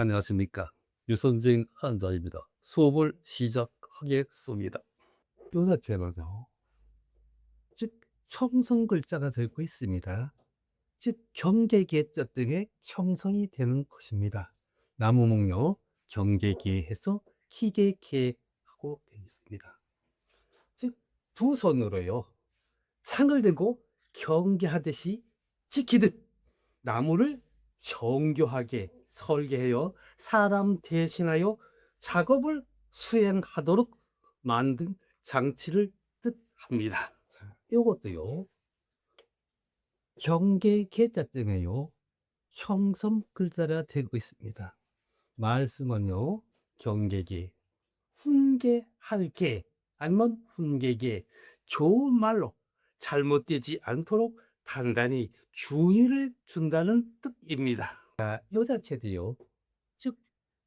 안녕하십니까. 유선생 한자입니다. 수업을 시작하겠습니다. 요자체는요, 즉 형성 글자가 들고 있습니다. 즉 경계계자 등의 형성이 되는 것입니다. 나무목요, 경계계해서 기계계하고 되어 있습니다. 즉 두 손으로요, 창을 들고 경계하듯이 지키듯 나무를 정교하게 설계하여 사람 대신하여 작업을 수행하도록 만든 장치를 뜻합니다. 자, 이것도요, 경계 계자 때문에요, 형성 글자가 되고 있습니다. 말씀은요, 경계계, 훈계할게, 아니면 훈계계, 좋은 말로 잘못되지 않도록 단단히 주의를 준다는 뜻입니다. 요 자체도요, 즉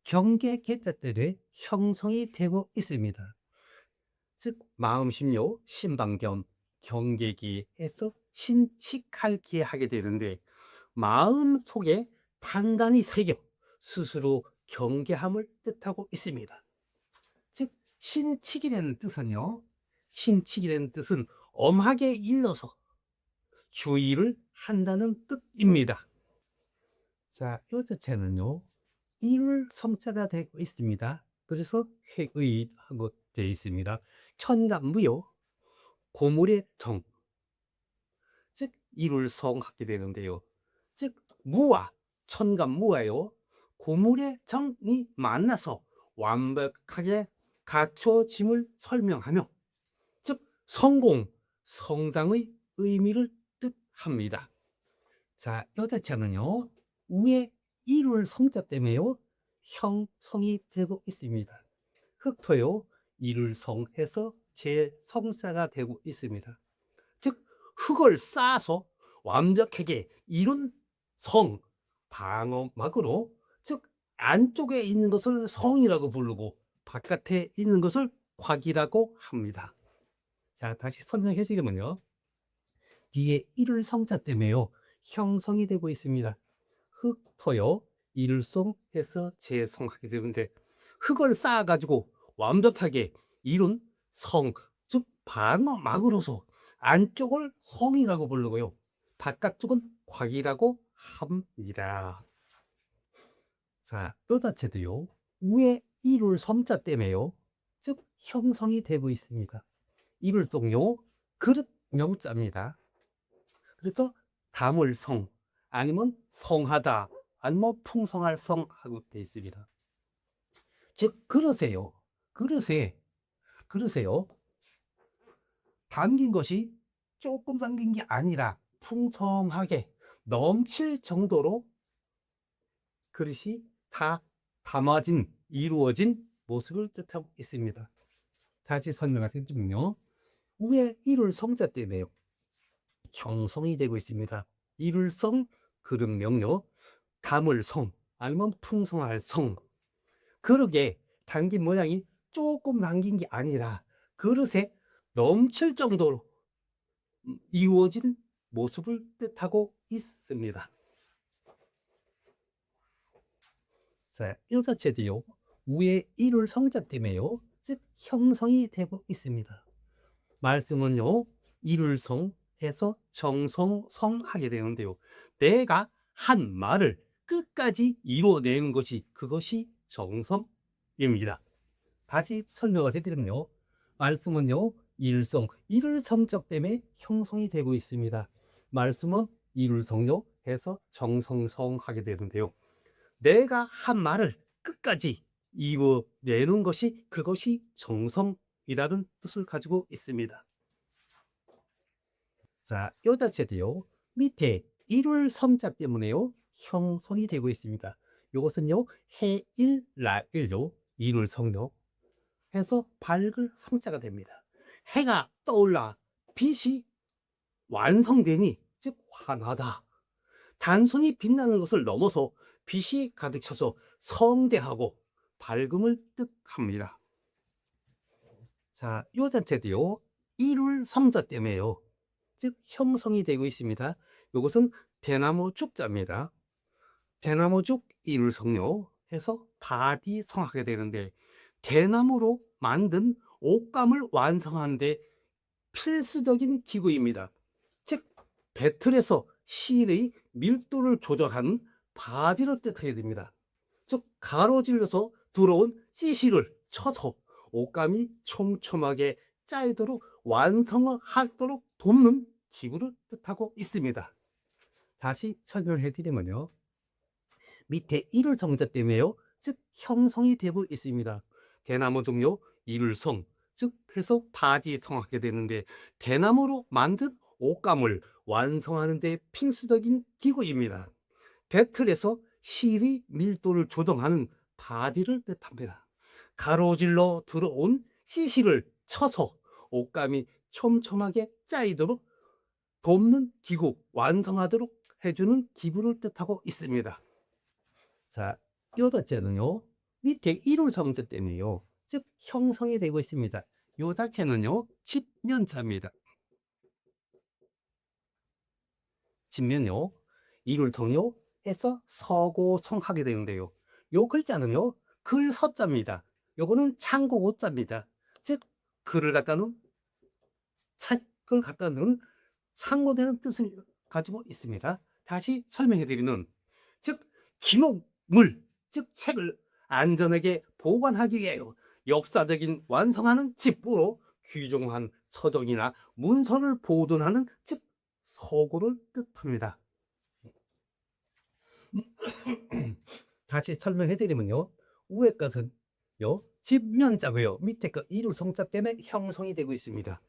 경계 계자들의 형성이 되고 있습니다. 즉 마음심요, 신방견, 경계기에서 신칙할기 하게 되는데, 마음 속에 단단히 새겨 스스로 경계함을 뜻하고 있습니다. 즉 신칙이라는 뜻은요, 신칙이라는 뜻은 엄하게 일러서 주의를 한다는 뜻입니다. 자, 이 자체는요, 이룰 성자가 되고 있습니다. 그래서 회의하고 되어 있습니다. 천간무요, 고물의 정, 즉 이룰성 하게 되는데요. 즉 무와 천간무와요, 고물의 정이 만나서 완벽하게 갖춰짐을 설명하며, 즉 성공, 성장의 의미를 뜻합니다. 자, 이 자체는요, 위에 이룰 성자 때문에요, 형성이 되고 있습니다. 흑토요, 이룰 성해서 제 성자가 되고 있습니다. 즉 흙을 쌓아서 완벽하게 이룬 성, 방어막으로, 즉 안쪽에 있는 것을 성이라고 부르고 바깥에 있는 것을 곽이라고 합니다. 자, 다시 설명해 드리면요, 뒤에 이룰 성자 때문에요, 형성이 되고 있습니다. 흙토요, 이룰성해서 재성하게 되는데, 흙을 쌓아가지고 완벽하게 이룬 성, 즉 방어막으로서 안쪽을 성이라고 부르고요, 바깥쪽은 곽이라고 합니다. 자, 뼈 자체도요, 위에 이룰 성자 때문에요, 즉 형성이 되고 있습니다. 이룰성요, 그릇 명자입니다. 그래서 다물성, 아니면 성하다, 아니면 풍성할 성하고 되어 있습니다. 즉 그릇에요, 담긴 것이 조금 담긴 게 아니라 풍성하게 넘칠 정도로 그릇이 다 담아진, 이루어진 모습을 뜻하고 있습니다. 다시 설명하시면요, 위에 이룰 성자 때문에요, 형성이 되고 있습니다. 이룰성, 그릇 명료, 가물성, 아니면 풍성할 성. 그릇에 담긴 모양이 조금 담긴 게 아니라 그릇에 넘칠 정도로 이루어진 모습을 뜻하고 있습니다. 자, 이 자체도요, 위에 이룰 성자 때문에요, 즉 형성이 되고 있습니다. 말씀은요, 이룰성 해서 정성성하게 되는데요, 내가 한 말을 끝까지 이루어내는 것이, 그것이 정성입니다. 다시 설명을 해드리면요, 말씀은요, 일성, 이룰성적 때문에 형성이 되고 있습니다. 말씀은 이룰성요 해서 정성성하게 되는데요, 내가 한 말을 끝까지 이루어내는 것이, 그것이 정성이라는 뜻을 가지고 있습니다. 자, 요 자체도요, 밑에 이룰 성자 때문에요, 형성이 되고 있습니다. 이것은요, 해일, 라일로 이룰 성요 해서 밝을 성자가 됩니다. 해가 떠올라 빛이 완성되니, 즉 환하다. 단순히 빛나는 것을 넘어서 빛이 가득 차서 성대하고 밝음을 뜻합니다. 자, 요 자체도요, 이룰 성자 때문에요, 즉 형성이 되고 있습니다. 이것은 대나무 죽자입니다. 대나무 죽 이룰성요 해서 바디성하게 되는데, 대나무로 만든 옷감을 완성하는데 필수적인 기구입니다. 즉 배틀에서 실의 밀도를 조절하는 바디를 뜻해야 됩니다. 즉 가로질러서 들어온 CC를 쳐서 옷감이 촘촘하게 짜이도록 완성하도록 돕는 기구를 뜻하고 있습니다. 다시 설명해 드리면요, 밑에 이룰 성자 때문에요, 즉 형성이 되고 있습니다. 대나무 종류 이룰성, 즉 해서 바지 성하게 되는데, 대나무로 만든 옷감을 완성하는 데 필수적인 기구입니다. 배틀에서 실의 밀도를 조정하는 바디를 뜻합니다. 가로질러 들어온 CC를 쳐서 옷감이 촘촘하게 짜이도록 돕는 기구, 완성하도록 해주는 기구를 뜻하고 있습니다. 자, 요자체는요, 밑에 이룰 성자 때문에요, 즉 형성이 되고 있습니다. 요 자체는요, 집면자입니다. 집면요, 이룰통요 해서 서고성하게 되는데요, 요 글자는요, 글서자입니다. 요거는 창고고자입니다. 즉 글을 갖다 놓은, 책을 갖다 놓은 창고되는 뜻을 가지고 있습니다. 다시 설명해 드리는, 즉 기록물, 즉 책을 안전하게 보관하기 위해 역사적인 완성하는 집보로 귀중한 서적이나 문서를 보존하는, 즉 서고를 뜻합니다. 다시 설명해 드리면요, 위에 것은 집면자고요, 밑에 거 이룰성자 때문에 형성이 되고 있습니다.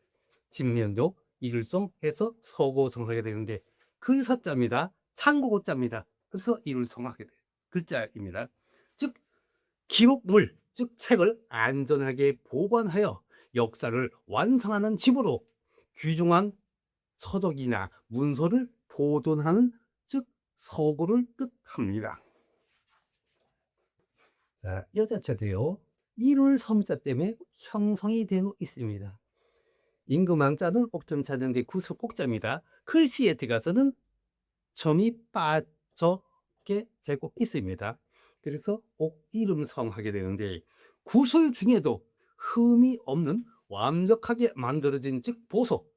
집면도 이룰성 해서 서고성하게 되는데, 글서자입니다. 창고고자입니다. 그래서 이룰성하게 돼요. 글자입니다. 즉 기록물, 즉 책을 안전하게 보관하여 역사를 완성하는 집으로 귀중한 서적이나 문서를 보존하는, 즉 서고를 뜻합니다. 자, 여자체도요, 이룰 섬자 때문에 형성이 되고 있습니다. 임금왕자는 옥점 찾는데 구슬 꼭자입니다. 글씨에 들어가서는 점이 빠져게 되고 있습니다. 그래서 옥 이름성 하게 되는데, 구슬 중에도 흠이 없는 완벽하게 만들어진, 즉 보석,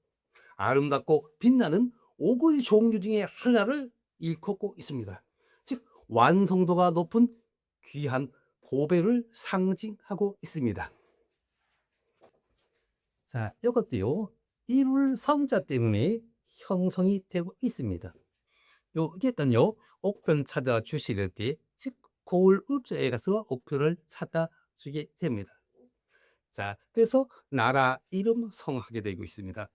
아름답고 빛나는 옥의 종류 중에 하나를 일컫고 있습니다. 즉 완성도가 높은 귀한 보배를 상징하고 있습니다. 자, 이것도요, 이룰 성자 때문에 형성이 되고 있습니다. 어쨌든요, 옥편 찾아 주실 때, 즉 고을 읍자에 가서 옥편을 찾아주게 됩니다. 자, 그래서 나라 이름 성하게 되고 있습니다.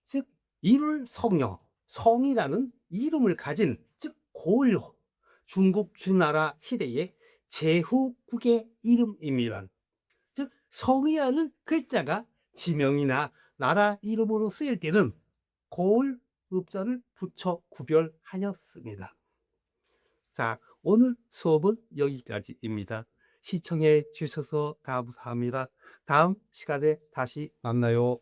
즉 이룰 성녀, 성이라는 이름을 가진, 즉 고을요, 중국 주나라 시대의 제후국의 이름입니다. 즉 성이라는 글자가 지명이나 나라 이름으로 쓰일 때는 고을 읍자를 붙여 구별하였습니다. 자, 오늘 수업은 여기까지입니다. 시청해 주셔서 감사합니다. 다음 시간에 다시 만나요.